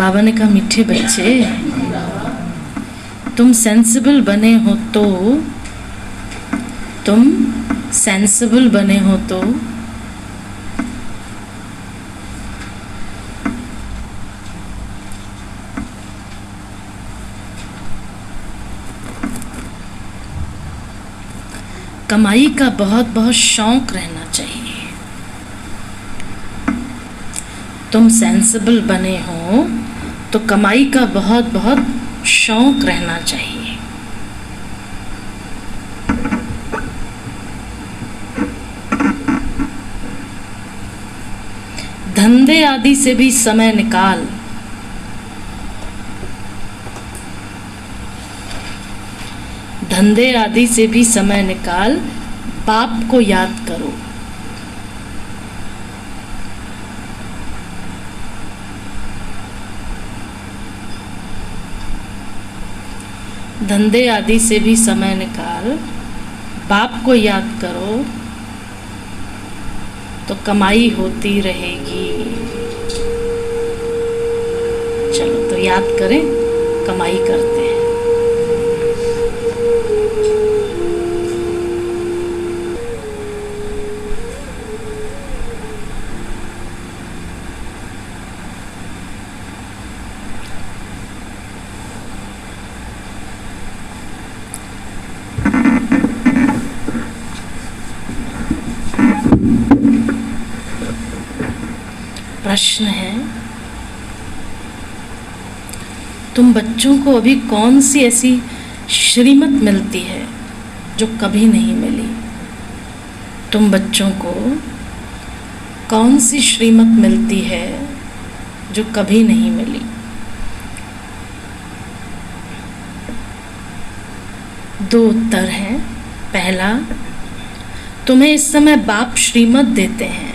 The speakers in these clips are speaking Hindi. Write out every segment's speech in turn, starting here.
बाबा ने कहा, मीठे बच्चे, तुम सेंसिबल बने हो तो, तुम सेंसिबल बने हो तो कमाई का बहुत बहुत शौक रहना चाहिए। तुम सेंसिबल बने हो तो कमाई का बहुत बहुत शौक रहना चाहिए। धंधे आदि से भी समय निकाल, धंधे आदि से भी समय निकाल, बाप को याद करो। धंधे आदि से भी समय निकाल, बाप को याद करो, तो कमाई होती रहेगी। चलो तो याद करें, कमाई करते हैं। प्रश्न है, तुम बच्चों को अभी कौन सी ऐसी श्रीमत मिलती है जो कभी नहीं मिली? तुम बच्चों को कौन सी श्रीमत मिलती है जो कभी नहीं मिली? दो उत्तर हैं। पहला, तुम्हें इस समय बाप श्रीमत देते हैं।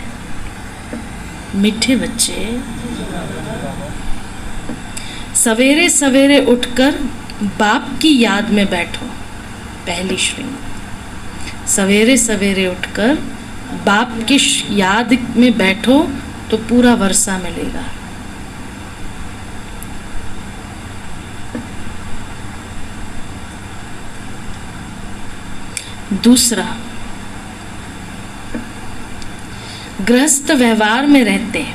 मीठे बच्चे, सवेरे सवेरे उठकर बाप की याद में बैठो। पहली श्रीमत, सवेरे सवेरे उठकर बाप की याद में बैठो तो पूरा वर्षा मिलेगा। दूसरा, गृहस्थ व्यवहार में रहते,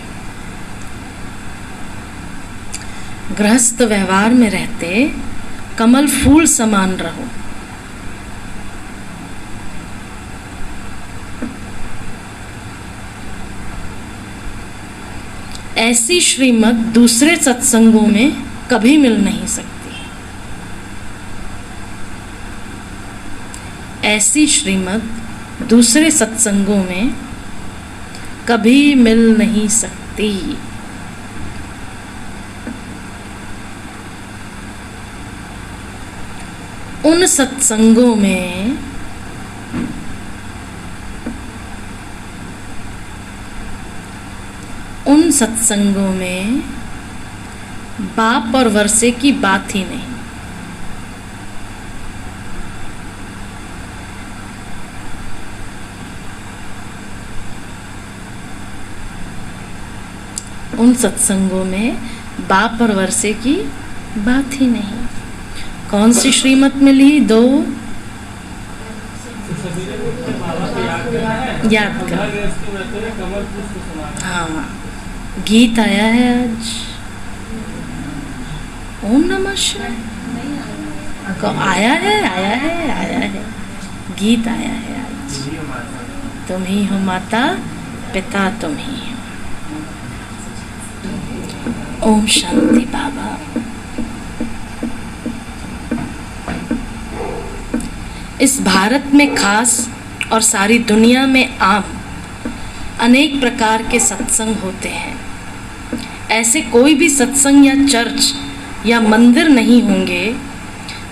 गृहस्थ व्यवहार में रहते कमल फूल समान रहो। ऐसी श्रीमत दूसरे सत्संगों में कभी मिल नहीं सकती। ऐसी श्रीमत दूसरे सत्संगों में कभी मिल नहीं सकती। उन सत्संगों में बाप और वर्षे की बात ही नहीं। उन सत्संगों में बाप और वर्षे की बात ही नहीं। कौन सी श्रीमत मिली? दो, याद कर। हाँ, गीत आया है आज। ओम नमः शिवाय आया है, गीत आया है आज। तुम ही हो माता पिता, तुम ही हो। ओम शांति बाबा। इस भारत में खास और सारी दुनिया में आम अनेक प्रकार के सत्संग होते हैं। ऐसे कोई भी सत्संग या चर्च या मंदिर नहीं होंगे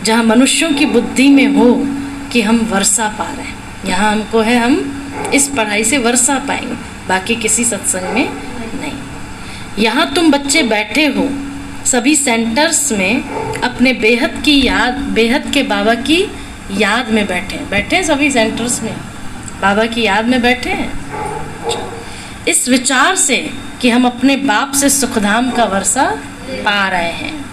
जहाँ मनुष्यों की बुद्धि में हो कि हम वर्षा पा रहे हैं। यहाँ हमको है, हम इस पढ़ाई से वर्षा पाएंगे, बाकी किसी सत्संग में नहीं। यहाँ तुम बच्चे बैठे हो सभी सेंटर्स में अपने बेहद की याद, बेहद के बाबा की याद में बैठे सभी सेंटर्स में बाबा की याद में बैठे हैं। इस विचार से कि हम अपने बाप से सुखधाम का वर्षा पा रहे हैं।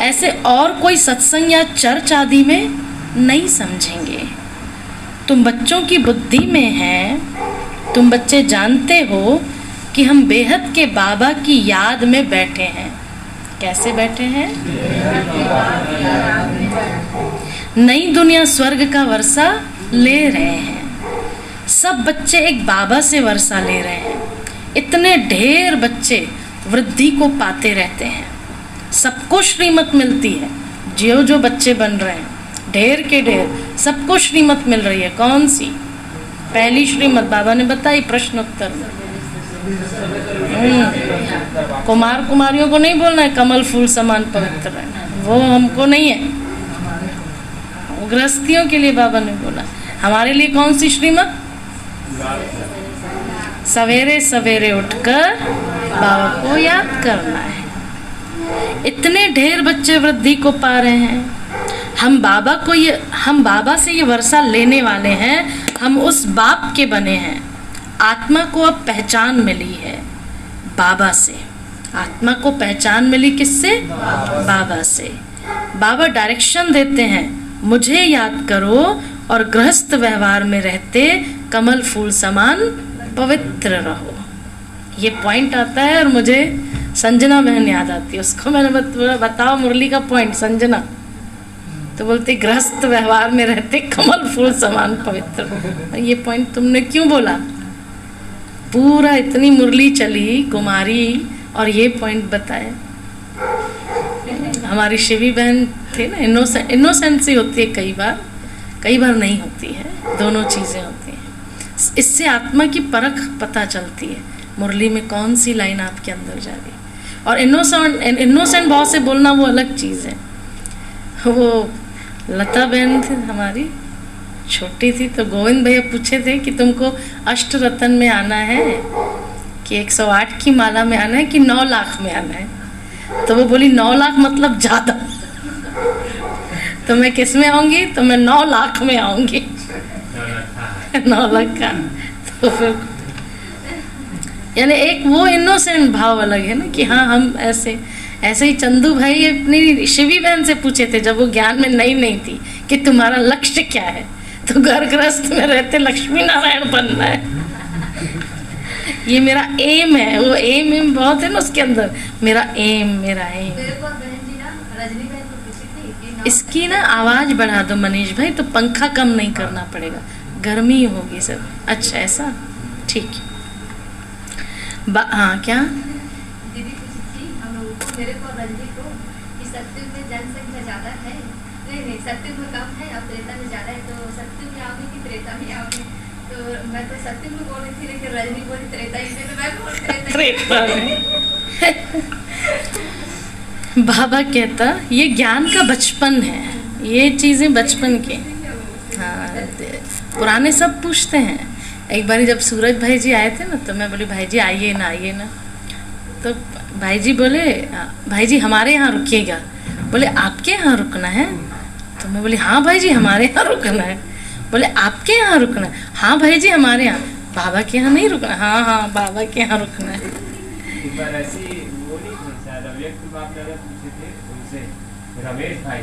ऐसे और कोई सत्संग या चर्च आदि में नहीं समझेंगे। तुम बच्चों की बुद्धि में है, तुम बच्चे जानते हो कि हम बेहद के बाबा की याद में बैठे हैं। कैसे बैठे हैं? नई दुनिया स्वर्ग का वर्षा ले रहे हैं। सब बच्चे एक बाबा से वर्षा ले रहे हैं। इतने ढेर बच्चे वृद्धि को पाते रहते हैं। सबको श्रीमत मिलती है। जो बच्चे बन रहे हैं, ढेर के ढेर, सबको श्रीमत मिल रही है। कौन सी? पहली श्रीमत बाबा ने बताई प्रश्नोत्तर में। कुमार कुमारियों को नहीं बोलना है कमल फूल समान पवित्र रहना, वो हमको नहीं है। गृहस्थियों के लिए बाबा ने बोला। हमारे लिए कौन सी श्रीमत? सवेरे सवेरे उठकर बाबा को याद करना है। इतने ढेर बच्चे वृद्धि को पा रहे हैं। हम बाबा से ये वर्षा लेने वाले हैं। हम उस बाप के बने हैं। आत्मा को अब पहचान मिली है बाबा से। आत्मा को पहचान मिली किससे? बाबा से। बाबा डायरेक्शन देते हैं, मुझे याद करो और गृहस्थ व्यवहार में रहते कमल फूल समान पवित्र रहो। ये पॉइंट आता है और मुझे संजना बहन याद आती है। उसको मैंने बताओ मुरली का पॉइंट संजना, तो बोलते गृहस्थ व्यवहार में रहते कमल फूल समान पवित्र। ये पॉइंट तुमने क्यों बोला? पूरा इतनी मुरली चली कुमारी और ये पॉइंट बताए। हमारी शिवी बहन थे ना, इनोसेंसी होती है कई बार नहीं होती है, दोनों चीज़ें होती हैं। इससे आत्मा की परख पता चलती है, मुरली में कौन सी लाइन आपके अंदर जा रही। और इनोसेंट भाव से बोलना वो अलग चीज़ है। वो लता बहन थी हमारी, छोटी थी, तो गोविंद भैया पूछे थे कि तुमको अष्ट रतन में आना है कि 108 की माला में आना है कि 9 लाख में आना है। तो वो बोली 9 लाख मतलब ज़्यादा। तो मैं किस में आऊँगी? तो मैं 9 लाख में आऊँगी। 9 लाख का। तो फिर यानी एक वो इनोसेंट भाव अलग है ना कि हाँ हम ऐसे ही। चंदू भाई अपनी शिवी बहन से पूछे थे जब वो ज्ञान में नहीं थी कि तुम्हारा लक्ष्य क्या है, तो घर गृहस्थ में रहते लक्ष्मी नारायण बनना है। ये मेरा एम है। वो एम बहुत है ना उसके अंदर, मेरा एम। इसकी ना आवाज बढ़ा दो मनीष भाई, तो पंखा कम नहीं करना पड़ेगा, गर्मी होगी सब। अच्छा ऐसा, ठीक है। हाँ क्या? दीदी पूछी थी हम लोगों को, मेरे को रंजी को, कि सत्युग में जनसंख्या ज्यादा है, नहीं सत्युग में कम है और त्रेता में ज्यादा है, तो सत्युग में आओगे कि त्रेता में आओगे? तो मैं तो सत्युग में बोल रही थी, लेकिन रजनी बोली त्रेता ही में, तो मैं बोल त्रेता में। बाबा कहता ये ज्ञान का बचपन है, ये चीजें बचपन की। हाँ पुराने सब पूछते हैं। एक बार जब सूरज भाई जी आए थे ना, तो मैं बोली भाई जी आइए ना। तो भाई जी बोले भाई जी हमारे यहाँ रुकिएगा। बोले आपके यहाँ रुकना है? तो मैं बोली हाँ भाई जी हमारे यहाँ रुकना है। बोले आपके यहाँ रुकना है? हाँ भाई जी हमारे यहाँ। बाबा के यहाँ नहीं रुकना? हाँ बाबा के यहाँ रुकना है। रमेश भाई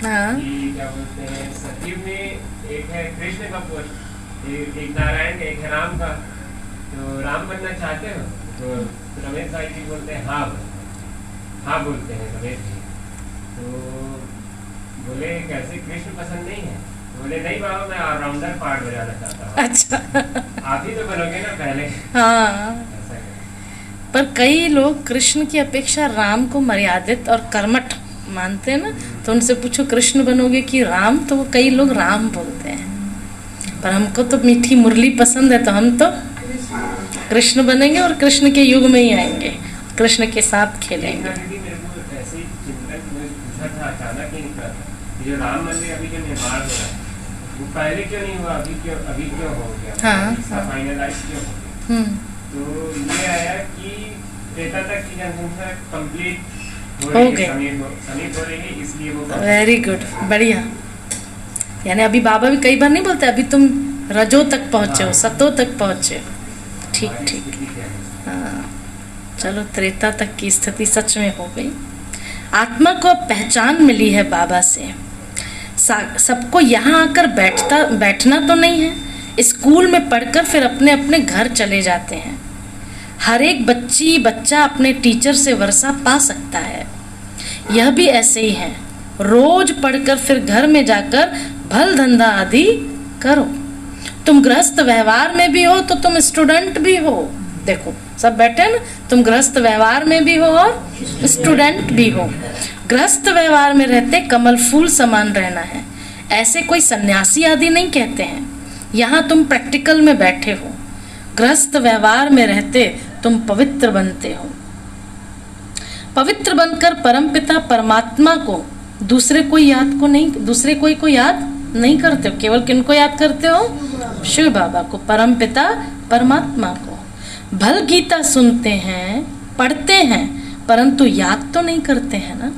हाँ क्या बोलते हैं, सतयुग में एक है कृष्ण का पुत्र, एक नारायण का, एक है राम का। तो राम बनना चाहते हो? तो रमेश भाई जी बोलते हैं हाँ बोलते हैं रमेश जी। तो बोले कैसे कृष्ण पसंद नहीं है? तो बोले नहीं बाबा मैं ऑलराउंडर पार्ट बजाना चाहता हूँ। अच्छा आप ही तो बनोगे ना पहले। हाँ ऐसा है। पर कई लोग कृष्ण की अपेक्षा राम को मर्यादित और कर्मठ मानते हैं ना, तो उनसे पूछो कृष्ण बनोगे कि राम, तो वो कई लोग राम बोलते हैं। पर हमको तो मीठी मुरली पसंद है, तो हम तो कृष्ण बनेंगे और कृष्ण के युग में ही आएंगे, कृष्ण के साथ खेलेंगे। जो राम मंदिर अभी जो निर्माण हो रहा है वो पहले क्यों नहीं हुआ, अभी क्यों हो गया? हाँ, फाइनलाइज क्यों हो गया? तो ये आया कि त्रेता तक की जनसंख्या कंप्लीट हो गई, समीप हो रही है, इसलिए वो। वेरी गुड, बढ़िया। यानी अभी बाबा भी कई बार नहीं बोलते अभी तुम रजो तक पहुँचे हो, सतो तक पहुँचे हो। ठीक। हाँ चलो त्रेता तक की स्थिति सच में हो गई। आत्मा को अब पहचान मिली है बाबा से। सबको यहाँ आकर बैठना तो नहीं है, स्कूल में पढ़कर फिर अपने अपने घर चले जाते हैं। हर एक बच्चा अपने टीचर से वर्षा पा सकता है। यह भी ऐसे ही है, रोज पढ़कर फिर घर में जाकर भल धंधा आदि करो। तुम गृहस्थ व्यवहार में भी हो तो तुम स्टूडेंट भी हो। देखो सब बैठे ना, तुम गृहस्थ व्यवहार में भी हो और स्टूडेंट भी हो। गृहस्थ व्यवहार में रहते कमल फूल समान रहना है, ऐसे कोई सन्यासी आदि नहीं कहते हैं। यहाँ तुम प्रैक्टिकल में बैठे हो, गृहस्थ व्यवहार में रहते तुम पवित्र बनते हो। पवित्र बनकर परमपिता परमात्मा को दूसरे कोई को याद नहीं करते हो। केवल किनको याद करते हो? शिव बाबा को, परमपिता परमात्मा को। भल गीता सुनते हैं, पढ़ते हैं, परंतु याद तो नहीं करते हैं ना।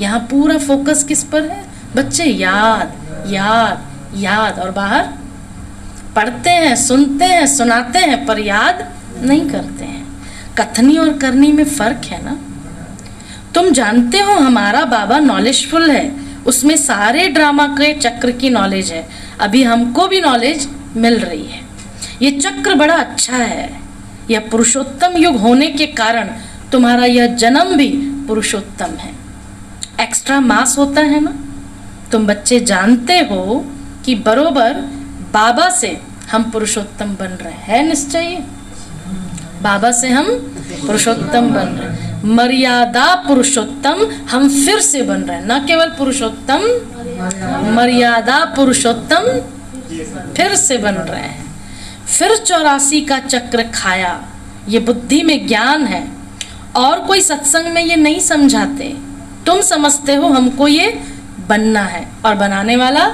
यहाँ पूरा फोकस किस पर है बच्चे? याद याद याद। और बाहर पढ़ते हैं, सुनते हैं, सुनाते हैं, पर याद नहीं करते हैं। कथनी और करनी में फर्क है ना। तुम जानते हो हमारा बाबा नॉलेजफुल है, उसमें सारे ड्रामा के चक्र की नॉलेज है। अभी हमको भी नॉलेज मिल रही है। ये चक्र बड़ा अच्छा है। यह पुरुषोत्तम युग होने के कारण तुम्हारा यह जन्म भी पुरुषोत्तम है। एक्स्ट्रा मास होता है ना। तुम बच्चे जानते हो कि बरोबर बाबा से हम पुरुषोत्तम बन रहे हैं। निश्चय बाबा से हम पुरुषोत्तम बन रहे हैं। मर्यादा पुरुषोत्तम हम फिर से बन रहे हैं, न केवल पुरुषोत्तम, मर्यादा पुरुषोत्तम फिर से बन रहे हैं। फिर 84 का चक्र खाया, ये बुद्धि में ज्ञान है। और कोई सत्संग में ये नहीं समझाते। तुम समझते हो हमको ये बनना है, और बनाने वाला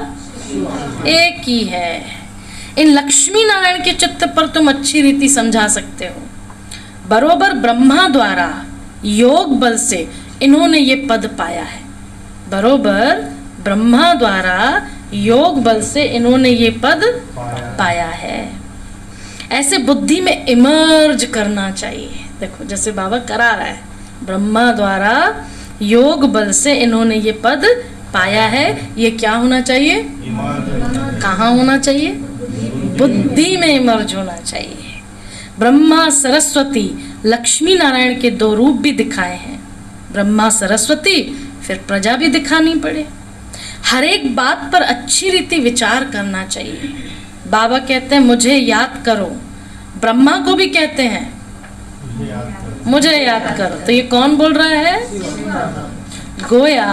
एक ही है। इन लक्ष्मी नारायण के चित्त पर तुम अच्छी रीति समझा सकते हो। बरोबर ब्रह्मा द्वारा योग बल से इन्होंने ये पद पाया है। बरोबर ब्रह्मा द्वारा योग बल से इन्होंने ये पद पाया है। ऐसे बुद्धि में इमर्ज करना चाहिए। देखो जैसे बाबा करा रहा है, ब्रह्मा द्वारा योग बल से इन्होंने ये पद पाया है। ये क्या होना चाहिए? कहाँ होना चाहिए? बुद्धि में इमर्ज होना चाहिए। ब्रह्मा सरस्वती लक्ष्मी नारायण के दो रूप भी दिखाए हैं। ब्रह्मा सरस्वती, फिर प्रजा भी दिखानी पड़े। हर एक बात पर अच्छी रीति विचार करना चाहिए। बाबा कहते हैं मुझे याद करो, ब्रह्मा को भी कहते हैं मुझे याद करो। तो ये कौन बोल रहा है? गोया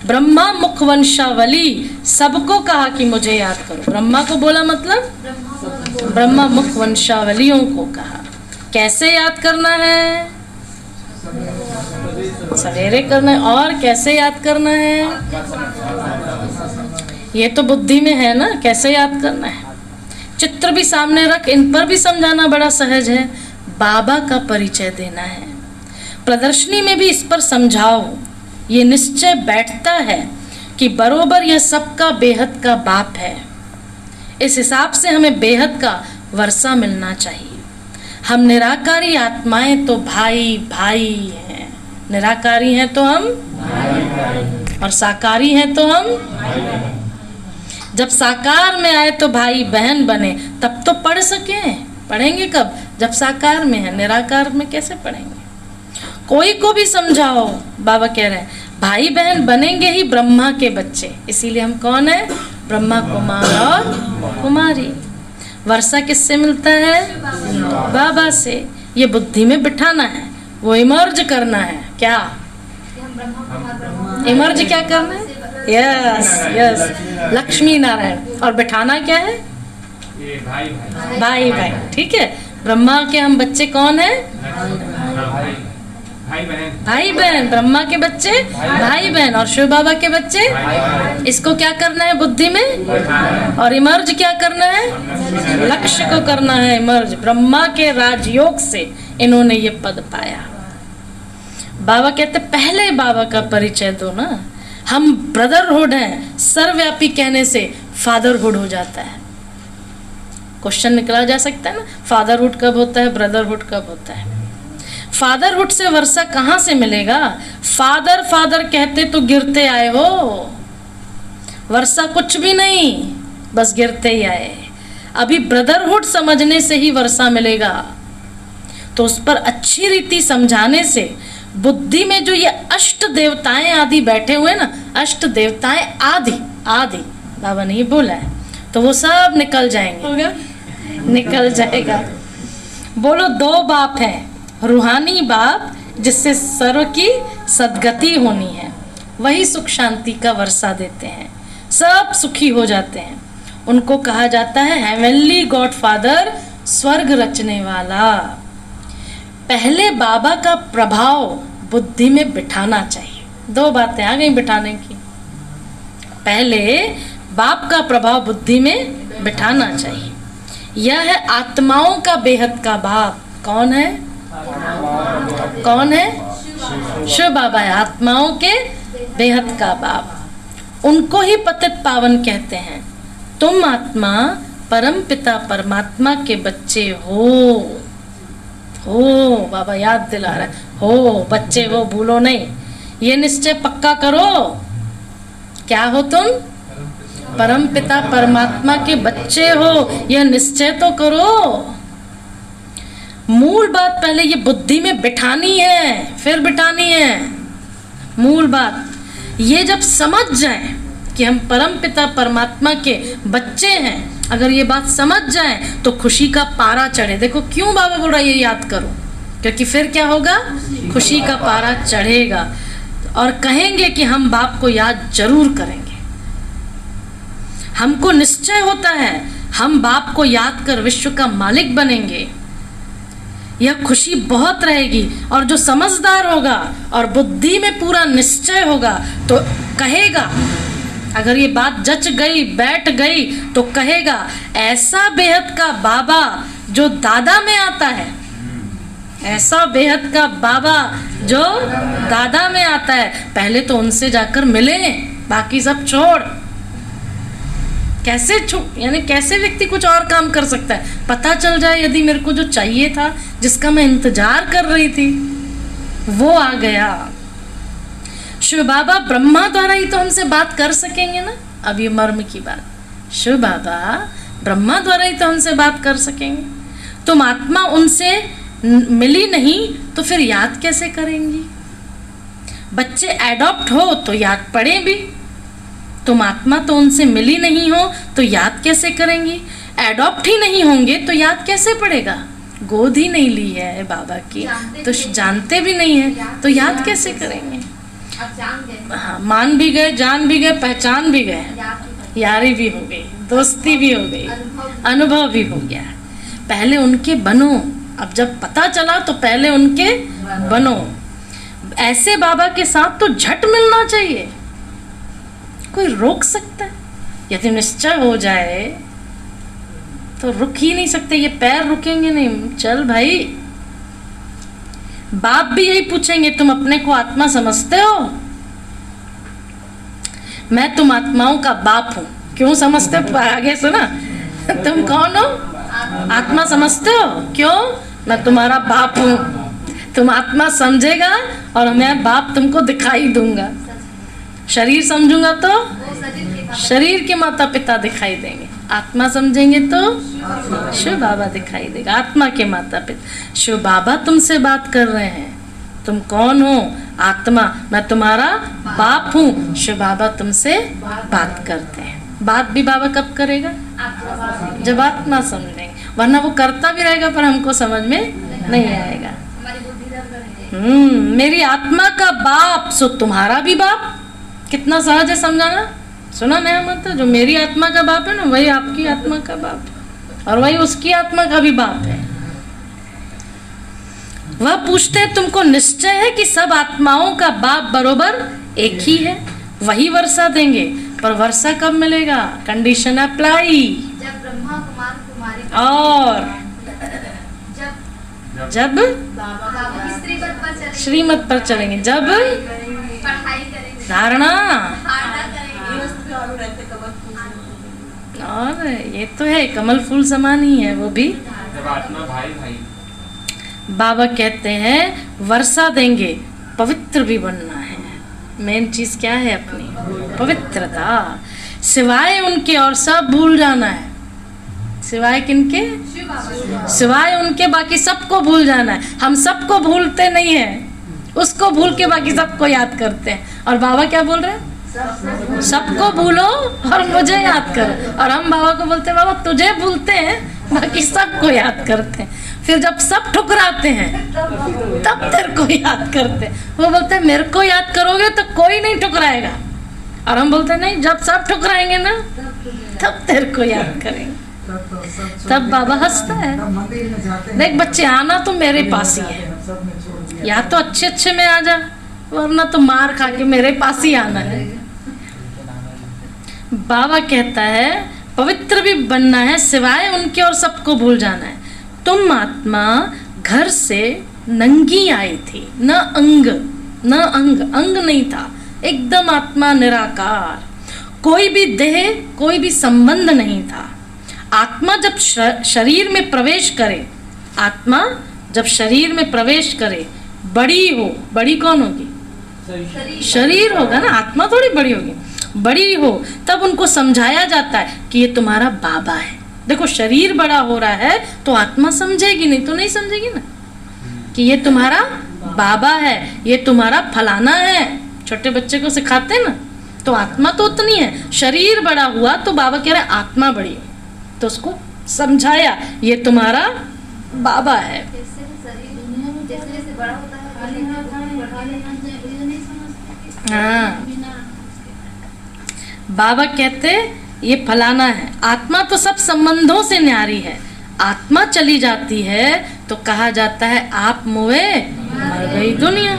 ब्रह्मा मुखवंशावली सबको कहा कि मुझे याद करो। ब्रह्मा को बोला मतलब ब्रह्मा मुखवंशावलियों को कहा। कैसे याद करना है? सवेरे करना है। और कैसे याद करना है? ये तो बुद्धि में है ना, कैसे याद करना है। चित्र भी सामने रख, इन पर भी समझाना बड़ा सहज है। बाबा का परिचय देना है। प्रदर्शनी में भी इस पर समझाओ। ये निश्चय बैठता है कि बरोबर यह सबका बेहद का बाप है। इस हिसाब से हमें बेहद का वर्षा मिलना चाहिए। हम निराकारी आत्माएं तो भाई भाई हैं। निराकारी हैं तो हम और साकारी हैं तो हम। जब साकार में आए तो भाई बहन बने, तब तो पढ़ सके। पढ़ेंगे कब? जब साकार में है। निराकार में कैसे पढ़ेंगे? कोई को भी समझाओ। बाबा कह रहे हैं भाई बहन बनेंगे ही ब्रह्मा के बच्चे। इसीलिए हम कौन है? ब्रह्मा कुमार और कुमारी। वर्षा किससे मिलता है? बाबा से। ये बुद्धि में बिठाना है, वो इमर्ज करना है। क्या इमर्ज क्या करना है? Yes yes, Lakshmi Narayan. और बिठाना क्या है? ये भाई भाई भाई भाई। ठीक है, ब्रह्मा के हम बच्चे कौन है? भाई बहन। ब्रह्मा के बच्चे भाई बहन, और शिव बाबा के बच्चे। इसको क्या करना है बुद्धि में? और इमर्ज क्या करना है? लक्ष्य को करना है इमर्ज। ब्रह्मा के राजयोग से इन्होंने ये पद पाया। बाबा कहते पहले बाबा का परिचय दो ना। हम ब्रदरहुड हैं, सर्वव्यापी कहने से फादरहुड हो जाता है। क्वेश्चन निकला जा सकता है ना, फादरहुड कब होता है, ब्रदरहुड कब होता है? फादरहुड से वर्षा कहाँ से मिलेगा? फादर फादर कहते तो गिरते आए हो। वर्षा कुछ भी नहीं, बस गिरते ही आए। अभी ब्रदरहुड समझने से ही वर्षा मिलेगा। तो उस पर अच्छी रीति समझाने से बुद्धि में जो ये अष्ट देवताएं आदि बैठे हुए ना, अष्ट देवताएं आदि आदि बाबा ने ये बोला है, तो वो सब निकल जाएंगे। हो गया? निकल जाएगा। बोलो, दो बाप हैं। रूहानी बाप जिससे सर्व की सद्गति होनी है, वही सुख शांति का वर्षा देते हैं, सब सुखी हो जाते हैं। उनको कहा जाता है हेवनली गॉड फादर, स्वर्ग रचने वाला। पहले बाबा का प्रभाव बुद्धि में बिठाना चाहिए। दो बातें आ गई बिठाने की। पहले बाप का प्रभाव बुद्धि में बिठाना चाहिए। यह है आत्माओं का बेहद का बाप। कौन है? कौन है? शिव बाबा है, आत्माओं के बेहद का बाप। उनको ही पतित पावन कहते हैं। तुम आत्मा परम पिता परमात्मा के बच्चे हो। बाबा याद दिला रहा है, हो बच्चे हो, भूलो नहीं। ये निश्चय पक्का करो। क्या हो तुम? परम पिता परमात्मा के बच्चे हो, यह निश्चय तो करो। मूल बात पहले ये बुद्धि में बिठानी है, फिर बिठानी है। मूल बात ये जब समझ जाए कि हम परम पिता परमात्मा के बच्चे हैं, अगर ये बात समझ जाए तो खुशी का पारा चढ़े। देखो क्यों बाबा बोल रहा है ये याद करो, क्योंकि फिर क्या होगा? खुशी का पारा चढ़ेगा और कहेंगे कि हम बाप को याद जरूर करेंगे। हमको निश्चय होता है हम बाप को याद कर विश्व का मालिक बनेंगे। यह खुशी बहुत रहेगी। और जो समझदार होगा और बुद्धि में पूरा निश्चय होगा तो कहेगा, अगर ये बात जच गई बैठ गई तो कहेगा, ऐसा बेहद का बाबा जो दादा में आता है, ऐसा बेहद का बाबा जो दादा में आता है, पहले तो उनसे जाकर मिले, बाकी सब छोड़। कैसे यानी कैसे व्यक्ति कुछ और काम कर सकता है? पता चल जाए यदि मेरे को जो चाहिए था, जिसका मैं इंतजार कर रही थी, वो आ गया। शिव बाबा ब्रह्मा द्वारा ही तो हमसे बात कर सकेंगे ना। अब ये मर्म की बात, शिव बाबा ब्रह्मा द्वारा ही तो हमसे बात कर सकेंगे। तुम आत्मा उनसे मिली नहीं तो फिर याद कैसे करेंगी? बच्चे एडॉप्ट हो तो याद पड़े भी। तुम आत्मा तो उनसे मिली नहीं हो तो याद कैसे करेंगी? एडॉप्ट ही नहीं होंगे तो याद कैसे पड़ेगा? गोद ही नहीं ली है बाबा की तो जानते भी नहीं है तो याद कैसे करेंगे? हाँ, मान भी गए, जान भी गए, पहचान भी गए, यारी भी हो गई, दोस्ती भी हो गई, अनुभव भी हो गया। पहले उनके बनो। अब जब पता चला तो पहले उनके बनो। ऐसे बाबा के साथ तो झट मिलना चाहिए। कोई रोक सकता है? यदि निश्चय हो जाए तो रुक ही नहीं सकते, ये पैर रुकेंगे नहीं। चल भाई। बाप भी यही पूछेंगे, तुम अपने को आत्मा समझते हो? मैं तुम आत्माओं का बाप हूं। क्यों समझते हो? आगे सुना। तुम कौन हो? आत्मा समझते हो? क्यों? मैं तुम्हारा बाप हूं। तुम आत्मा समझेगा और मैं बाप तुमको दिखाई दूंगा। शरीर समझूंगा तो शरीर के माता पिता दिखाई देंगे, आत्मा समझेंगे तो शिव बाबा दिखाई देगा, आत्मा के माता पिता। शिव बाबा तुमसे बात कर रहे हैं। तुम कौन हो? आत्मा। मैं तुम्हारा बाप हूँ। शिव बाबा तुमसे बात करते हैं। बात भी बाबा कब करेगा? जब आत्मा समझेंगे, वरना वो करता भी रहेगा पर हमको समझ में नहीं आएगा। मेरी आत्मा का बाप सो तुम्हारा भी बाप। कितना सहज है समझाना। सुना नया मंत्र, जो मेरी आत्मा का बाप है ना, वही आपकी आत्मा का बाप है और वही उसकी आत्मा का भी बाप है। वह पूछते हैं, तुमको निश्चय है कि सब आत्माओं का बाप बरोबर एक ही है? वही वर्षा देंगे, पर वर्षा कब मिलेगा? Condition apply. जब ब्रह्मा कुमार कुमारी और जब श्रीमत पर चलेंगे, जब पढ़ाई करेंगे, धारणा। और ये तो है, कमल फूल समान ही है वो भी। जब आत्मा भाई भाई बाबा कहते हैं वर्षा देंगे, पवित्र भी बनना है। मेन चीज क्या है अपनी पवित्रता। सिवाय उनके और सब भूल जाना है। सिवाय किनके? सिवाय उनके बाकी सबको भूल जाना है। हम सबको भूलते नहीं हैं, उसको भूल के बाकी सबको याद करते हैं। और बाबा क्या बोल रहे हैं? सबको भूलो और मुझे याद करो। और हम बाबा को बोलते हैं बाबा तुझे भूलते हैं, बाकी सबको याद करते हैं। फिर जब सब ठुकराते हैं तब तेरे को याद करते हैं। वो बोलते हैं मेरे को याद करोगे तो कोई नहीं ठुकराएगा। और हम बोलते हैं नहीं, जब सब ठुकराएंगे ना तब तेरे को याद करेंगे। तब बाबा हंसता है। देख बच्चे, आना तो मेरे पास ही है, या तो अच्छे अच्छे में आ जा, वरना तो मार खा के मेरे पास ही आना है। बाबा कहता है पवित्र भी बनना है, सिवाय उनके और सबको भूल जाना है। तुम आत्मा घर से नंगी आई थी, न अंग अंग नहीं था, एकदम आत्मा निराकार, कोई भी देह कोई भी संबंध नहीं था। आत्मा जब शरीर में प्रवेश करे, आत्मा जब शरीर में प्रवेश करे, बड़ी हो, बड़ी कौन होगी? शरीर होगा ना, आत्मा थोड़ी बड़ी होगी। बड़ी हो तब उनको समझाया जाता है कि ये तुम्हारा बाबा है। देखो शरीर बड़ा हो रहा है तो आत्मा समझेगी, नहीं तो नहीं समझेगी ना कि ये तुम्हारा बाबा है, ये तुम्हारा फलाना है। छोटे बच्चे को सिखाते ना, तो आत्मा तो उतनी है, शरीर बड़ा हुआ तो बाबा कह रहे आत्मा बड़ी है, तो उसको समझाया ये तुम्हारा बाबा है। हाँ, बाबा कहते ये फलाना है। आत्मा तो सब संबंधों से न्यारी है। आत्मा चली जाती है तो कहा जाता है आप मोए मर गई दुनिया।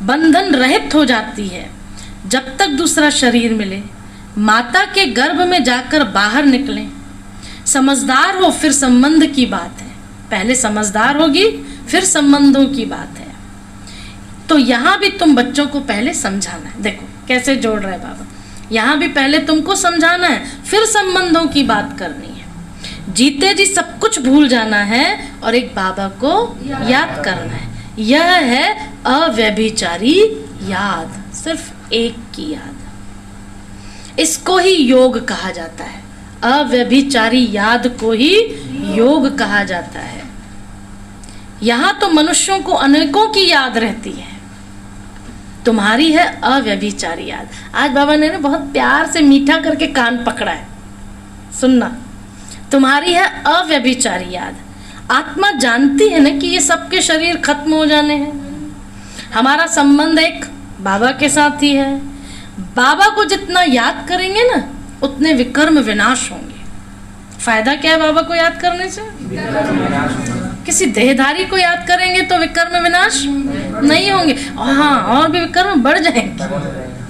बंधन रहित हो जाती है जब तक दूसरा शरीर मिले, माता के गर्भ में जाकर बाहर निकले। समझदार हो फिर संबंध की बात है, पहले समझदार होगी फिर संबंधों की बात है। तो यहाँ भी तुम बच्चों को पहले समझाना है। देखो कैसे जोड़ रहे बाबा, यहाँ भी पहले तुमको समझाना है फिर संबंधों की बात करनी है। जीते जी सब कुछ भूल जाना है और एक बाबा को याद करना है। यह है अव्यभिचारी याद, सिर्फ एक की याद। इसको ही योग कहा जाता है। अव्यभिचारी याद को ही योग कहा जाता है। यहाँ तो मनुष्यों को अनेकों की याद रहती है, तुम्हारी है अव्यभिचारी याद। आज बाबा ने ना बहुत प्यार से मीठा करके कान पकड़ा है, सुनना। तुम्हारी है अव्यभिचारी याद। आत्मा जानती है ना कि ये सबके शरीर खत्म हो जाने हैं। हमारा संबंध एक बाबा के साथ ही है। बाबा को जितना याद करेंगे ना उतने विकर्म विनाश होंगे। फायदा क्या है बाबा को याद करने से? किसी देहधारी को याद करेंगे तो विकर्म विनाश नहीं होंगे, हाँ और भी विकर्म बढ़ जाएंगे,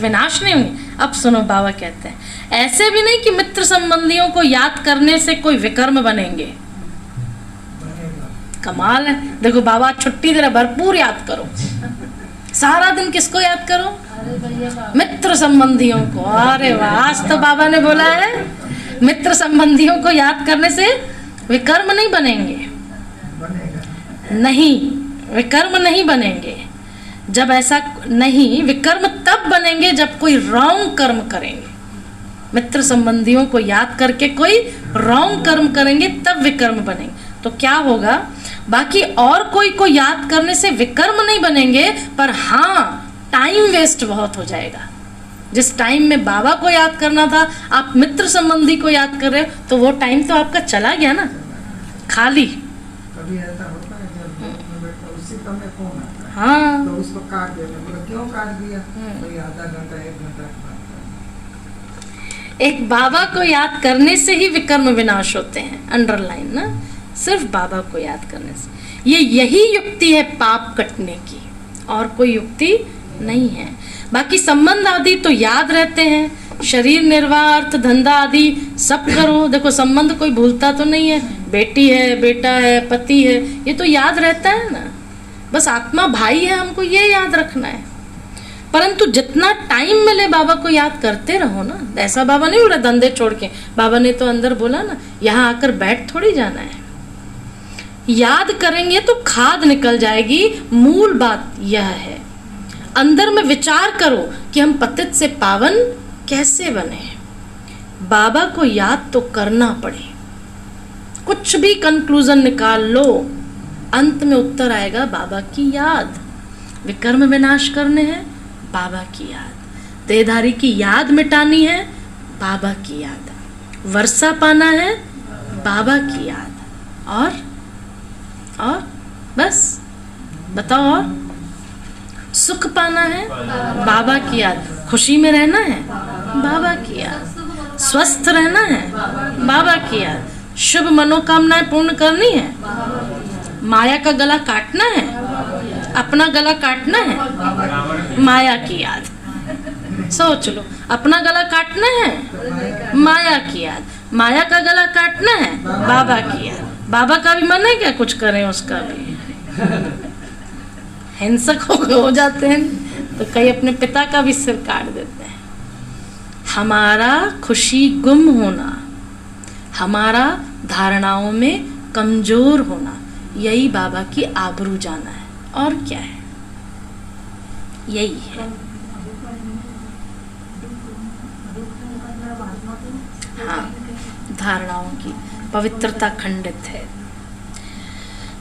विनाश नहीं होंगे। अब सुनो बाबा कहते हैं ऐसे भी नहीं कि मित्र संबंधियों को याद करने से कोई विकर्म बनेंगे। कमाल है। देखो बाबा छुट्टी दे रहा, भरपूर याद करो। सारा दिन किसको याद करो? मित्र संबंधियों को। अरे वाह, आज तो बाबा ने बोला है मित्र संबंधियों को याद करने से विकर्म नहीं बनेंगे। नहीं, विकर्म नहीं बनेंगे। जब ऐसा नहीं, विकर्म तब बनेंगे जब कोई रॉन्ग कर्म करेंगे। मित्र संबंधियों को याद करके कोई रॉन्ग कर्म करेंगे तब विकर्म बनेंगे। तो क्या होगा, बाकी और कोई को याद करने से विकर्म नहीं बनेंगे, पर हाँ टाइम वेस्ट बहुत हो जाएगा। जिस टाइम में बाबा को याद करना था आप मित्र संबंधी को याद कर रहे हो, तो वो टाइम तो आपका चला गया ना, खाली। कभी ऐसा होता है जब बैठा उसी समय फोन आता है, हाँ तो उसको काट देते हैं। बोला क्यों काट दिया? भाई आधा घंटा 1 घंटा। एक बाबा को याद करने से ही विकर्म विनाश होते हैं। अंडरलाइन ना, सिर्फ बाबा को याद करने से। यही युक्ति है पाप कटने की, और कोई युक्ति नहीं है। बाकी संबंध आदि तो याद रहते हैं, शरीर निर्वाह, अर्थ धंधा आदि सब करो। देखो संबंध कोई भूलता तो नहीं है, बेटी है, बेटा है, पति है, ये तो याद रहता है ना। बस आत्मा भाई है, हमको ये याद रखना है। परंतु जितना टाइम मिले बाबा को याद करते रहो ना। ऐसा बाबा नहीं बोला धंधे छोड़ के, बाबा ने तो अंदर बोला ना यहाँ आकर बैठ थोड़ी जाना है। याद करेंगे तो खाद निकल जाएगी। मूल बात यह है, अंदर में विचार करो कि हम पतित से पावन कैसे बने। बाबा को याद तो करना पड़े, कुछ भी कंक्लूजन निकाल लो, अंत में उत्तर आएगा बाबा की याद। विकर्म विनाश करने हैं, बाबा की याद। देहधारी की याद मिटानी है, बाबा की याद। वर्षा पाना है, बाबा की याद। और बस बताओ, और सुख पाना है, बाबा की याद। खुशी में रहना है, बाबा की याद। स्वस्थ रहना है, बाबा की याद। शुभ मनोकामनाएं पूर्ण करनी है, माया का गला काटना है, अपना गला काटना है, माया की याद। सोच लो, अपना गला काटना है, माया की याद। माया का गला काटना है, बाबा की याद। बाबा का भी मन है क्या कुछ करें उसका भी? हिंसक हो जाते हैं तो कई अपने पिता का भी सिर काट देते हैं। हमारा खुशी गुम होना, हमारा धारणाओं में कमजोर होना, यही बाबा की आबरू जाना है। और क्या है? यही है। हाँ, धारणाओं की पवित्रता खंडित है।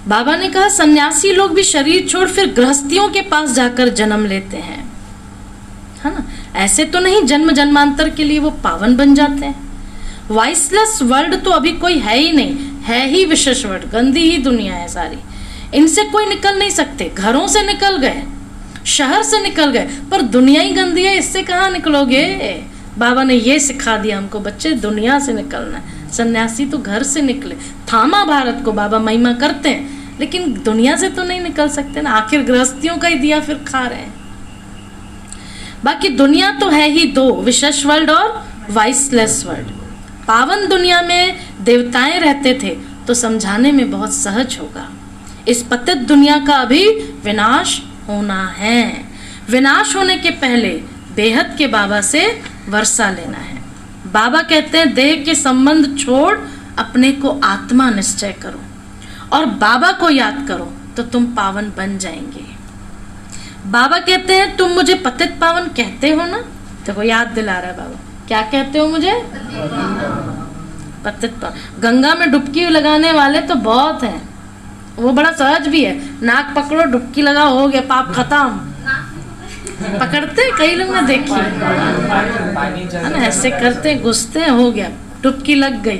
बाबा ने कहा सन्यासी लोग भी शरीर छोड़ फिर गृहस्थियों के पास जाकर जन्म लेते हैं, है ना? ऐसे तो नहीं जन्म जन्मांतर के लिए वो पावन बन जाते हैं। वाइसलेस वर्ल्ड तो अभी कोई है ही नहीं, है ही विशेष वर्ल्ड। गंदी ही दुनिया है सारी, इनसे कोई निकल नहीं सकते। घरों से निकल गए, शहर से निकल गए, पर दुनिया ही गंदी है, इससे कहाँ निकलोगे? बाबा ने ये सिखा दिया हमको, बच्चे दुनिया से निकलना है। सन्यासी तो घर से निकले, थामा भारत को, बाबा महिमा करते हैं, लेकिन दुनिया से तो नहीं निकल सकते ना। आखिर गृहस्थियों का ही दिया फिर खा रहे हैं। बाकी दुनिया तो है ही दो, विशेष वर्ल्ड और वाइसलेस वर्ल्ड। पावन दुनिया में देवताएं रहते थे तो समझाने में बहुत सहज होगा। इस पतित दुनिया का अभी विनाश होना है। विनाश होने के पहले बेहद के बाबा से वर्षा लेना है। बाबा कहते हैं देह के संबंध छोड़ अपने को आत्मा निश्चय करो और बाबा को याद करो तो तुम पावन बन जाएंगे। बाबा कहते हैं तुम मुझे पतित पावन कहते हो ना? देखो याद दिला रहा है बाबा, क्या कहते हो मुझे? पतित पावन। गंगा में डुबकी लगाने वाले तो बहुत हैं, वो बड़ा सहज भी है। नाक पकड़ो, डुबकी लगाओ, हो गया, पाप खत्म। पकड़ते हैं कई लोग, मैं देखी है ना, ऐसे करते घुसते हैं, हो गया, डुबकी लग गई।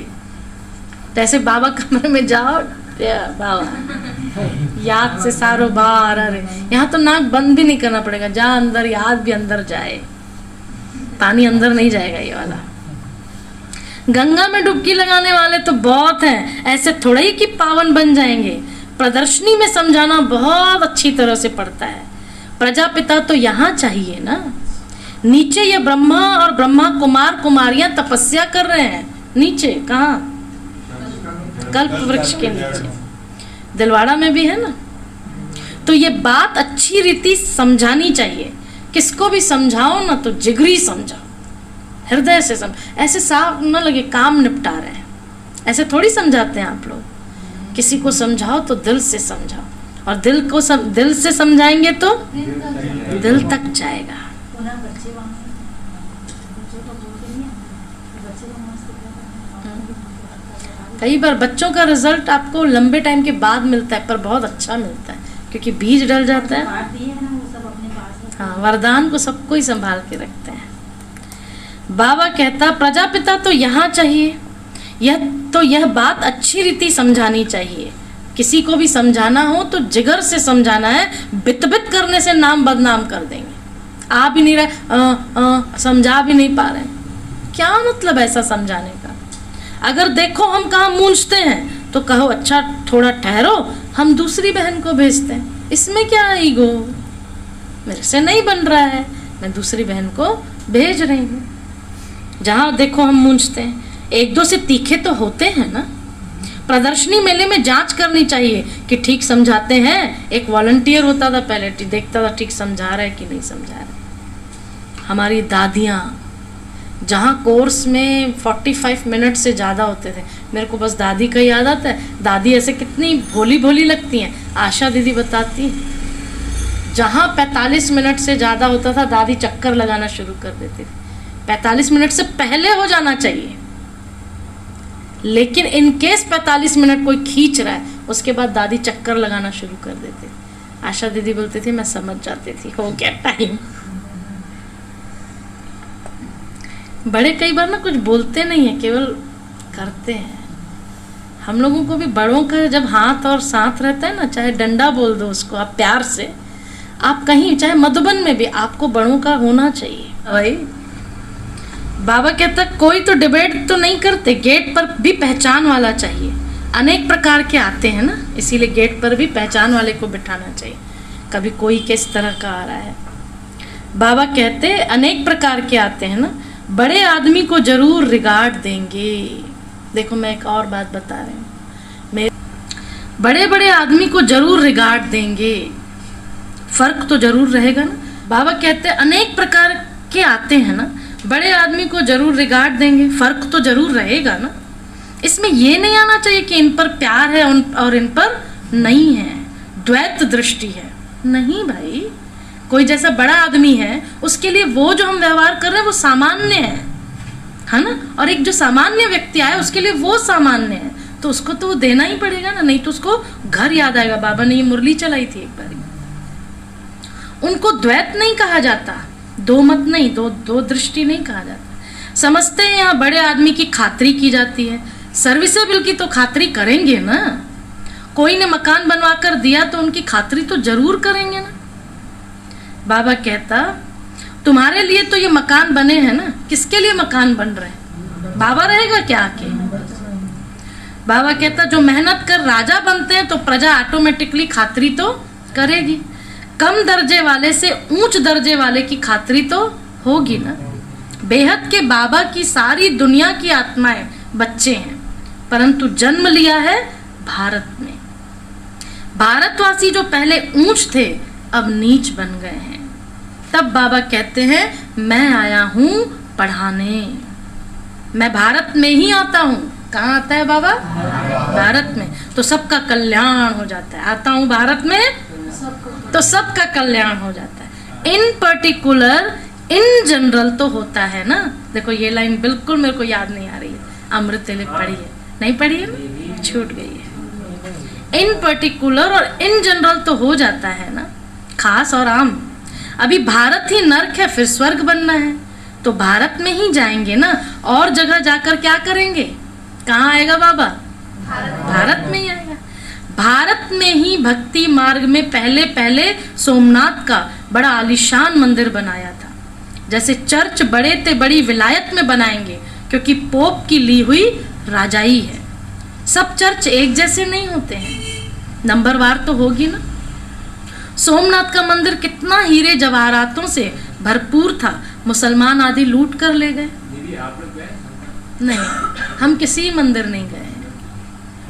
तो ऐसे बाबा कमरे में जाओ, बाबा याद से सारो बाहर। अरे यहाँ तो नाक बंद भी नहीं करना पड़ेगा, जा अंदर, याद भी अंदर जाए, पानी अंदर नहीं जाएगा ये वाला। गंगा में डुबकी लगाने वाले तो बहुत हैं, ऐसे थोड़ा ही कि पावन बन जाएंगे। प्रदर्शनी में समझाना बहुत अच्छी तरह से पड़ता है। प्रजापिता तो यहाँ चाहिए ना, नीचे ये ब्रह्मा और ब्रह्मा कुमार कुमारियां तपस्या कर रहे हैं। नीचे कहाँ? कल्प वृक्ष के नीचे, दिलवाड़ा में भी है ना। तो ये बात अच्छी रीति समझानी चाहिए। किसको भी समझाओ ना तो जिगरी समझाओ, हृदय से समझ, ऐसे साफ न लगे काम निपटा रहे हैं, ऐसे थोड़ी समझाते हैं आप लोग। किसी को समझाओ तो दिल से समझाओ, और दिल से समझाएंगे तो दिल तक जाएगा। कई बार बच्चों का रिजल्ट आपको लंबे टाइम के बाद मिलता है, पर बहुत अच्छा मिलता है, क्योंकि बीज डल जाता है। हाँ, वरदान को सबको ही संभाल के रखते हैं। बाबा कहता प्रजापिता तो यहाँ चाहिए, यह बात अच्छी रीति समझानी चाहिए। किसी को भी समझाना हो तो जिगर से समझाना है, बित करने से नाम बदनाम कर देंगे। आ भी नहीं रहे, समझा भी नहीं पा रहे, क्या मतलब ऐसा समझाने का? अगर देखो हम कहाँ मूंझते हैं तो कहो अच्छा थोड़ा ठहरो, हम दूसरी बहन को भेजते हैं। इसमें क्या ईगो? मेरे से नहीं बन रहा है, मैं दूसरी बहन को भेज रही हूँ। जहाँ देखो हम मूंझते हैं, एक दो से तीखे तो होते हैं ना। प्रदर्शनी मेले में जांच करनी चाहिए कि ठीक समझाते हैं। एक वॉलंटियर होता था पहले, देखता था ठीक समझा रहा है कि नहीं समझा रहा है। हमारी दादियाँ जहाँ कोर्स में 45 मिनट से ज़्यादा होते थे। मेरे को बस दादी का याद आता है, दादी ऐसे कितनी भोली भोली लगती हैं। आशा दीदी बताती है जहाँ 45 मिनट से ज़्यादा होता था दादी चक्कर लगाना शुरू कर देती थी। 45 मिनट से पहले हो जाना चाहिए, लेकिन इन केस 45 मिनट कोई खींच रहा है उसके बाद दादी चक्कर लगाना शुरू कर देती थी। आशा दीदी बोलती थी मैं समझ जाती थी हो गया टाइम। बड़े कई बार ना कुछ बोलते नहीं है, केवल करते हैं। हम लोगों को भी बड़ों का जब हाथ और साथ रहता है ना, चाहे डंडा बोल दो उसको आप प्यार से, आप कहीं चाहे मधुबन में भी आपको बड़ों का होना चाहिए। भाई बाबा कहता कोई तो डिबेट तो नहीं करते, गेट पर भी पहचान वाला चाहिए। अनेक प्रकार के आते हैं ना, इसीलिए गेट पर भी पहचान वाले को बिठाना चाहिए। कभी कोई किस तरह का आ रहा है, बाबा कहते अनेक प्रकार के आते हैं ना, बड़े आदमी को जरूर रिगार्ड देंगे। देखो मैं एक और बात बता रही हूँ, मेरे बड़े बड़े आदमी को जरूर रिगार्ड देंगे, फर्क तो जरूर रहेगा ना। बाबा कहते अनेक प्रकार के आते हैं ना, बड़े आदमी को जरूर रिगार्ड देंगे, फर्क तो जरूर रहेगा ना। इसमें ये नहीं आना चाहिए कि इन पर प्यार है और इन पर नहीं है, द्वैत दृष्टि है। नहीं भाई, कोई जैसा बड़ा आदमी है उसके लिए वो जो हम व्यवहार कर रहे हैं वो सामान्य है ना, और एक जो सामान्य व्यक्ति आया उसके लिए वो सामान्य है, तो उसको तो वो देना ही पड़ेगा ना, नहीं तो उसको घर याद आएगा। बाबा ने ये मुरली चलाई थी एक बार। उनको द्वैत नहीं कहा जाता, दो मत नहीं, दो दृष्टि नहीं कहा जाता। समझते हैं यहाँ बड़े आदमी की खातरी की जाती है, सर्विसेबल की तो खातरी करेंगे ना। कोई ने मकान बनवा कर दिया तो उनकी खातरी तो जरूर करेंगे ना। बाबा कहता तुम्हारे लिए तो ये मकान बने हैं ना, किसके लिए मकान बन रहे हैं? बाबा रहेगा क्या आके? बाबा कहता जो मेहनत कर राजा बनते हैं तो प्रजा ऑटोमेटिकली खातरी तो करेगी। कम दर्जे वाले से ऊंच दर्जे वाले की खातरी तो होगी ना। बेहद के बाबा की सारी दुनिया की आत्माएं बच्चे हैं, परंतु जन्म लिया है भारत में। भारतवासी जो पहले ऊंच थे अब नीच बन गए हैं। तब बाबा कहते हैं मैं आया हूं पढ़ाने, मैं भारत में ही आता हूं। कहाँ आता है बाबा? भारत में, तो सबका कल्याण हो जाता है। आता हूं भारत में तो सबका कल्याण हो जाता है। इन पर्टिकुलर इन जनरल तो होता है ना। देखो ये लाइन बिल्कुल मेरे को याद नहीं आ रही है, अमृत तिलक पढ़ी है, नहीं पढ़ी है ना, छूट गई है। इन पर्टिकुलर और इन जनरल तो हो जाता है ना, खास और आम। अभी भारत ही नर्क है, फिर स्वर्ग बनना है तो भारत में ही जाएंगे ना, और जगह जाकर क्या करेंगे? कहाँ आएगा बाबा? भारत में ही आएगा। भारत में ही भक्ति मार्ग में पहले पहले सोमनाथ का बड़ा आलीशान मंदिर बनाया था। जैसे चर्च बड़े ते बड़ी विलायत में बनाएंगे, क्योंकि पोप की ली हुई राजाई है। सब चर्च एक जैसे नहीं होते हैं, नंबरवार तो होगी ना। सोमनाथ का मंदिर कितना हीरे जवाहरातों से भरपूर था, मुसलमान आदि लूट कर ले गए। दीदी आप लोग गए? नहीं, हम किसी मंदिर नहीं गए।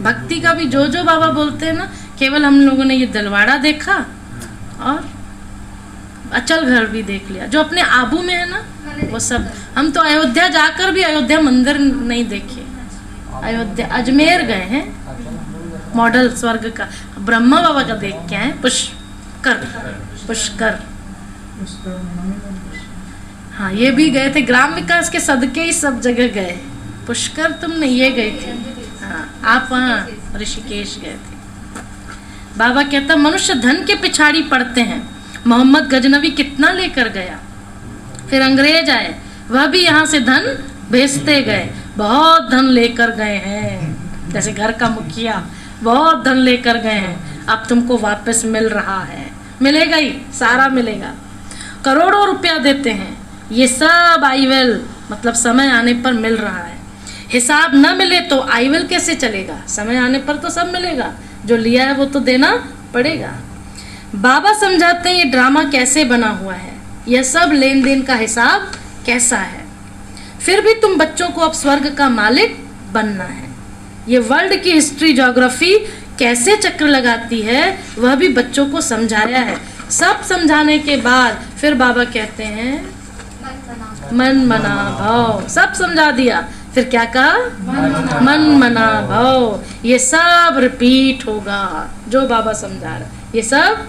भक्ति का भी जो जो बाबा बोलते हैं ना, केवल हम लोगों ने ये दिलवाड़ा देखा और अचल घर भी देख लिया, जो अपने आबू में है ना वो सब। हम तो अयोध्या जाकर भी अयोध्या मंदिर नहीं देखे। अयोध्या अजमेर गए हैं, मॉडल स्वर्ग का ब्रह्मा बाबा का देख के आए। पुष्कर हाँ ये भी गए थे, ग्राम विकास के सदके ही सब जगह गए। पुष्कर तुमने ये गए थे, हाँ आप वहाँ ऋषिकेश गए थे। बाबा कहता मनुष्य धन के पिछाड़ी पड़ते हैं। मोहम्मद गजनवी कितना लेकर गया, फिर अंग्रेज आए, वह भी यहाँ से धन भेजते गए। बहुत धन लेकर गए हैं, जैसे घर का मुखिया बहुत धन लेकर गए हैं, अब तुमको वापस मिल रहा है। मिलेगा ही, सारा मिलेगा। करोड़ों रुपया देते हैं, ये सब आईवेल मतलब समय आने पर मिल रहा है। हिसाब न मिले तो आईवेल कैसे चलेगा? समय आने पर तो सब मिलेगा, जो लिया है वो तो देना पड़ेगा। बाबा समझाते हैं ये ड्रामा कैसे बना हुआ है, यह सब लेन देन का हिसाब कैसा है। फिर भी तुम बच्चों को अब स्वर्ग का मालिक बनना है। ये वर्ल्ड की हिस्ट्री ज्योग्राफी कैसे चक्र लगाती है वह भी बच्चों को समझाया है। सब समझाने के बाद फिर बाबा कहते हैं मन मना भाव, सब समझा दिया। फिर क्या कहा? मन मना भाव। ये सब रिपीट होगा, जो बाबा समझा रहे ये सब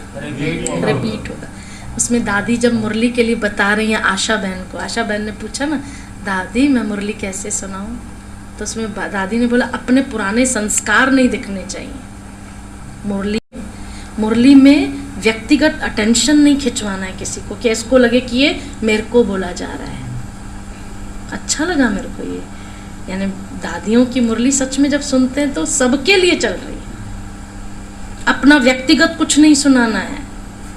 रिपीट होगा। उसमें दादी जब मुरली के लिए बता रही हैं आशा बहन को, आशा बहन ने पूछा ना, दादी मैं मुरली कैसे सुनाऊं? तो उसमें दादी ने बोला अपने पुराने संस्कार नहीं दिखने चाहिए। मुरली में व्यक्तिगत अटेंशन नहीं खिंचवाना है किसी को, कि इसको लगे कि ये मेरे को बोला जा रहा है। अच्छा लगा मेरे को ये, यानी दादियों की मुरली सच में जब सुनते हैं तो सबके लिए चल रही है। अपना व्यक्तिगत कुछ नहीं सुनाना है।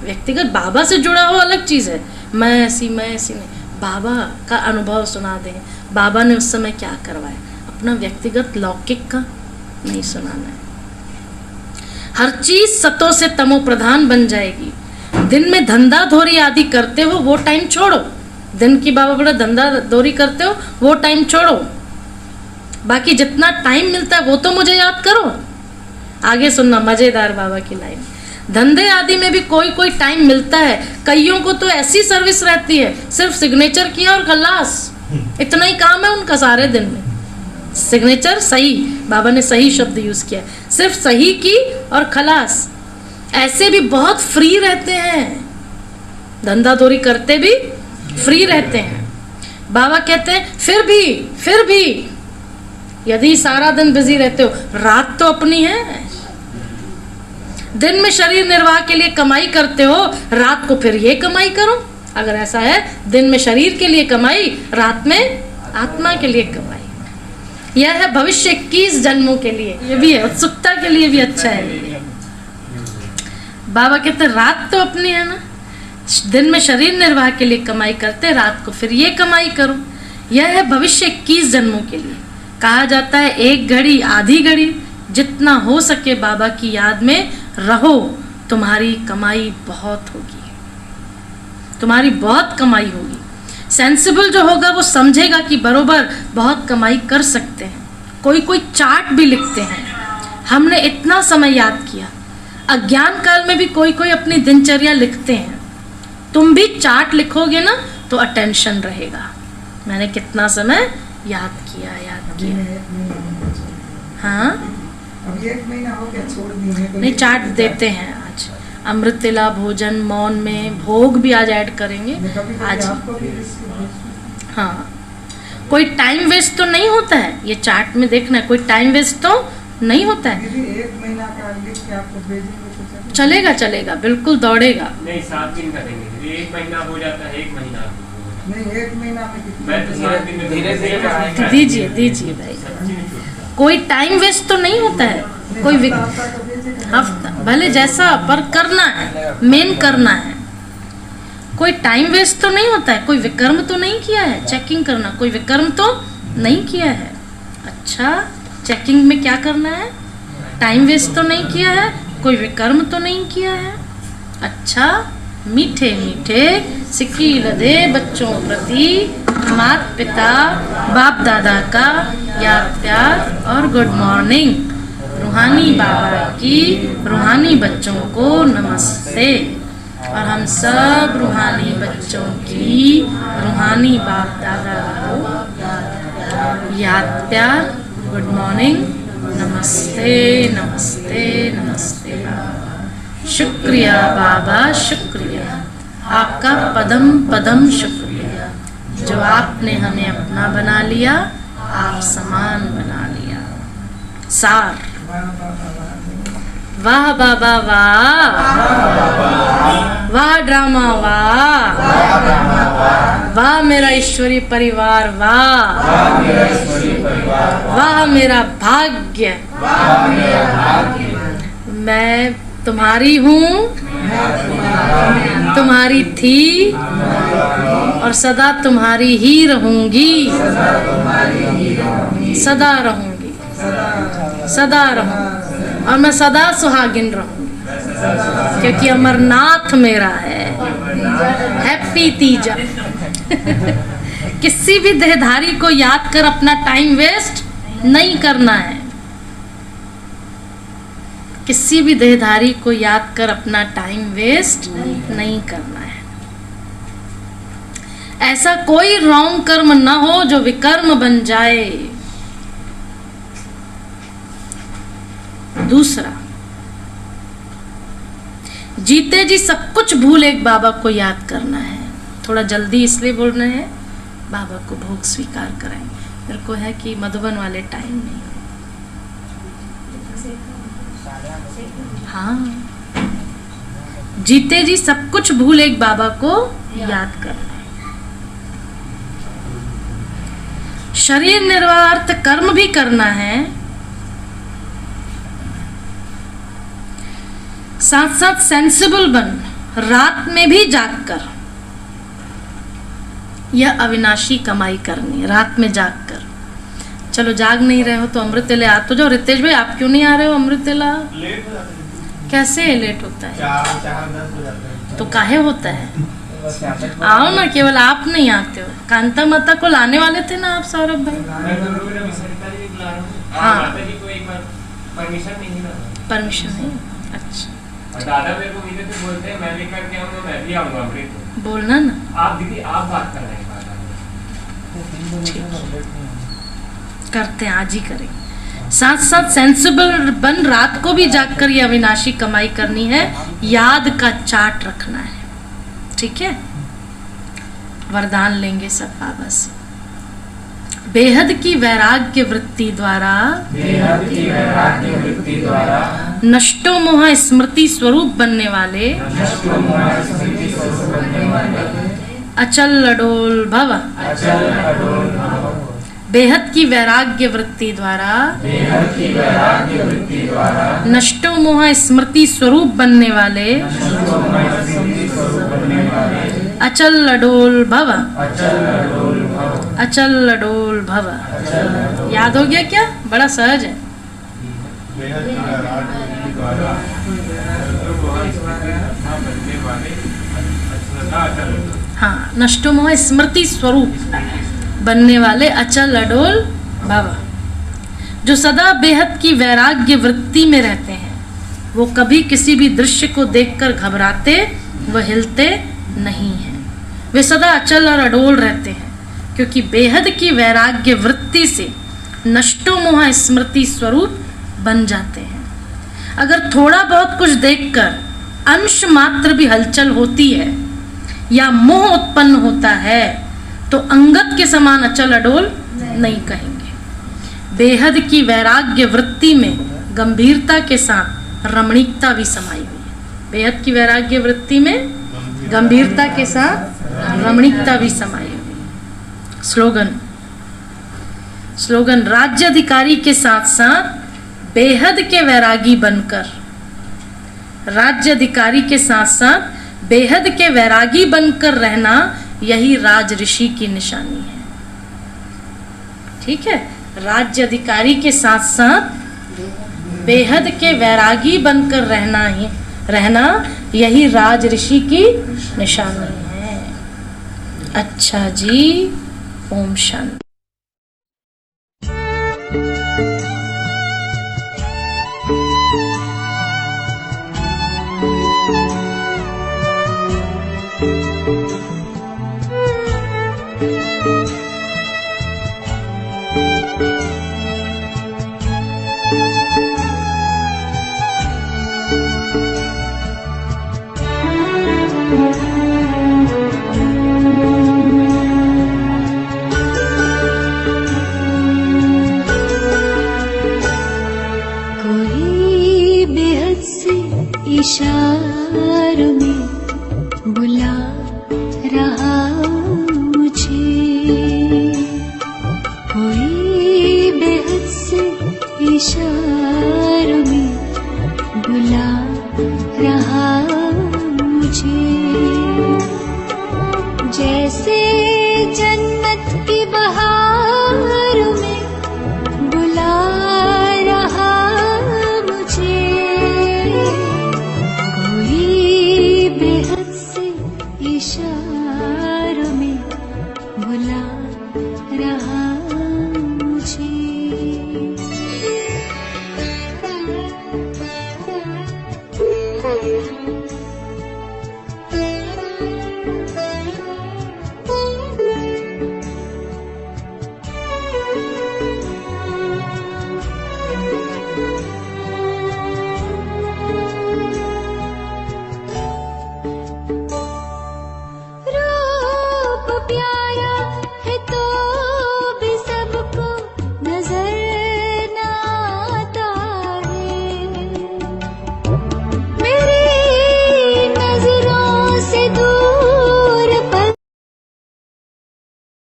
व्यक्तिगत बाबा से जुड़ा हो अलग चीज़ है, मैं ऐसी नहीं, बाबा का अनुभव सुना दें, बाबा ने उस समय क्या करवाया। अपना व्यक्तिगत लौकिक का नहीं सुनाना है। हर चीज सतो से तमो प्रधान बन जाएगी। दिन में धंधा धोरी आदि करते हो वो टाइम छोड़ो, दिन की बाबा बड़ा धंधा धोरी करते हो वो टाइम छोड़ो, बाकी जितना टाइम मिलता है वो तो मुझे याद करो। आगे सुनना मजेदार बाबा की लाइन। धंधे आदि में भी कोई टाइम मिलता है, कईयों को तो ऐसी सर्विस रहती है सिर्फ सिग्नेचर किया और खल्लास, इतना ही काम है उनका सारे दिन में। सिग्नेचर सही, बाबा ने सही शब्द यूज किया, सिर्फ सही की और खलास। ऐसे भी बहुत फ्री रहते हैं, धंधा धोरी करते भी फ्री रहते हैं। बाबा कहते हैं फिर भी यदि सारा दिन बिजी रहते हो, रात तो अपनी है। दिन में शरीर निर्वाह के लिए कमाई करते हो, रात को फिर ये कमाई करो। अगर ऐसा है, दिन में शरीर के लिए कमाई, रात में आत्मा के लिए कमाई। यह है भविष्य 21 जन्मों के लिए, ये भी है, उत्सुकता के लिए भी अच्छा है। बाबा कहते रात तो अपनी है ना, दिन में शरीर निर्वाह के लिए कमाई करते, रात को फिर ये कमाई करो। यह है भविष्य 21 जन्मों के लिए। कहा जाता है एक घड़ी आधी घड़ी, जितना हो सके बाबा की याद में रहो, तुम्हारी कमाई बहुत होगी, तुम्हारी बहुत कमाई होगी। सेंसिबल जो होगा वो समझेगा कि बरोबर बहुत कमाई कर सकते हैं। कोई चार्ट भी लिखते हैं, हमने इतना समय याद किया। अज्ञान काल में भी कोई अपनी दिनचर्या लिखते हैं। तुम भी चार्ट लिखोगे ना तो अटेंशन रहेगा, मैंने कितना समय याद किया। हाँ अब 1 महीना हो गया छोड़ दिए, नहीं चार्ट देते हैं आज। अमृतिला भोजन मौन में भोग भी आज ऐड करेंगे आज। हाँ, कोई टाइम वेस्ट तो नहीं होता है, ये चार्ट में देखना है, कोई टाइम वेस्ट तो नहीं होता है। 1 महीना का लिख के आपको भेजेंगे तो चलेगा, बिल्कुल दौड़ेगा। नहीं 7 दिन करेंगे, 1 महीना हो जाता है, 1 महीना नहीं, 1 महीना में मैं तो 7 दिन में धीरे दीजिए भाई, कोई टाइम वेस्ट तो नहीं होता है। कोई हफ्ता भले जैसा, पर करना है, मेन करना है। कोई टाइम वेस्ट तो नहीं होता है, कोई विकर्म तो नहीं किया है। चेकिंग करना, कोई विकर्म तो नहीं किया है। अच्छा, चेकिंग में क्या करना है? टाइम वेस्ट तो नहीं किया है, कोई विकर्म तो नहीं किया है। अच्छा, मीठे मीठे सिक्की लदे बच्चों प्रति माता पिता बाप दादा का याद प्यार और गुड मॉर्निंग। रूहानी बाबा की रूहानी बच्चों को नमस्ते। और हम सब रूहानी बच्चों की रूहानी बाप दादा को याद प्यार गुड मॉर्निंग, नमस्ते नमस्ते नमस्ते बाबा। शुक्रिया बाबा, शुक्रिया आपका पदम पदम शुक्रिया, जो आपने हमें अपना बना लिया, आप समान बना लिया। सार वाह बाबा वाह, वाह ड्रामा वाह, वाह मेरा ईश्वरी परिवार वाह, वाह मेरा भाग्य। मैं तुम्हारी हूँ, तुम्हारी थी और सदा तुम्हारी ही रहूंगी, सदा रहूंगी, सदा रहूंगी। और मैं सदा सुहागिन रहूंगी, क्योंकि अमरनाथ मेरा है। हैप्पी तीजा। किसी भी देहधारी को याद कर अपना टाइम वेस्ट नहीं करना है। किसी भी देहधारी को याद कर अपना टाइम वेस्ट नहीं करना है। ऐसा कोई रॉन्ग कर्म न हो जो विकर्म बन जाए। दूसरा, जीते जी सब कुछ भूल एक बाबा को याद करना है। थोड़ा जल्दी इसलिए बोल रहे हैं, बाबा को भोग स्वीकार कराएं। मेरे को है कि मधुबन वाले टाइम नहीं। हाँ, जीते जी सब कुछ भूल एक बाबा को याद करना है। शरीर निर्वाहार्थ कर्म भी करना है, साथ साथ सेंसिबल बन रात में भी जागकर यह अविनाशी कमाई करनी है। रात में जागकर, चलो जाग नहीं रहे हो तो अमृतेला आ तो जाओ। रितेश भाई आप क्यों नहीं आ रहे हो अमृतेला? लेट हो जाता है। कैसे लेट होता है? 4-10 हो जाता है। तो काहे होता है? आओ ना, केवल आप नहीं आते हो। कांता माता को लाने वाले थे ना आप सौरभ भाई? हाँ, माता जी को एक बार परमिशन नहीं ना। परमिशन नहीं। अच्छा, और दादा मेरे को मिले थे, बोलते हैं मैं लेकर के आऊंगा, मैं भी आऊंगा अमृत। बोलना ना। आप दीदी आप बात कर रहे हैं। करते हैं, आज ही करें। साथ साथ सेंसिबल बन रात को भी जागकर ये अविनाशी कमाई करनी है। याद का चार्ट रखना है, ठीक है? वरदान लेंगे सब बाबा से। बेहद की वैराग्य वृत्ति द्वारा, बेहद की वैराग्य वृत्ति द्वारा नष्टो मोह स्मृति स्वरूप बनने वाले, नष्टो मोह स्मृति स्वरूप बनने वाले अचल अडोल भव। अचल अडोल भव। बेहद की वैराग्य वृत्ति द्वारा, बेहद की वैराग्य वृत्ति द्वारा नष्टो मोह स्मृति स्वरूप बनने वाले, नष्टो मोह स्मृति स्वरूप बनने वाले अचल अडोल भव। अचल अडोल भव। अचल अडोल भव। अचल अडोल। याद हो गया क्या? बड़ा सहज है। बेहद की वैराग्य वृत्ति द्वारा बनने वाले अचल हाँ, नष्टो मोह स्मृति स्वरूप बनने वाले अचल अडोल भव। जो सदा बेहद की वैराग्य वृत्ति में रहते हैं, वो कभी किसी भी दृश्य को देखकर घबराते व हिलते नहीं हैं। वे सदा अचल और अडोल रहते हैं, क्योंकि बेहद की वैराग्य वृत्ति से नष्टो मोह स्मृति स्वरूप बन जाते हैं। अगर थोड़ा बहुत कुछ देखकर अंश मात्र भी हलचल होती है या मोह उत्पन्न होता है तो अंगद के समान अचल अडोल नहीं कहेंगे। बेहद की वैराग्य वृत्ति में गंभीरता के साथ रमणीकता भी समाई हुई है। बेहद की वैराग्य वृत्ति में गंभीरता के साथ रमणीकता भी समाई हुई है। स्लोगन राज्य अधिकारी के साथ साथ बेहद के वैरागी बनकर, राज्य अधिकारी के साथ साथ बेहद के वैरागी बनकर रहना, यही राज ऋषि की निशानी है। ठीक है, राज्य अधिकारी के साथ साथ बेहद के वैरागी बनकर रहना यही राज ऋषि की निशानी है। अच्छा जी, ओम शांति। इशारों में बुला रहा मुझे, कोई बेहद से इशारों में बुला रहा मुझे। जैसे जन्नत की बहारों में बुला रहा मुझे, बेहद से इशारों में बुला रहा मुझे। प्यार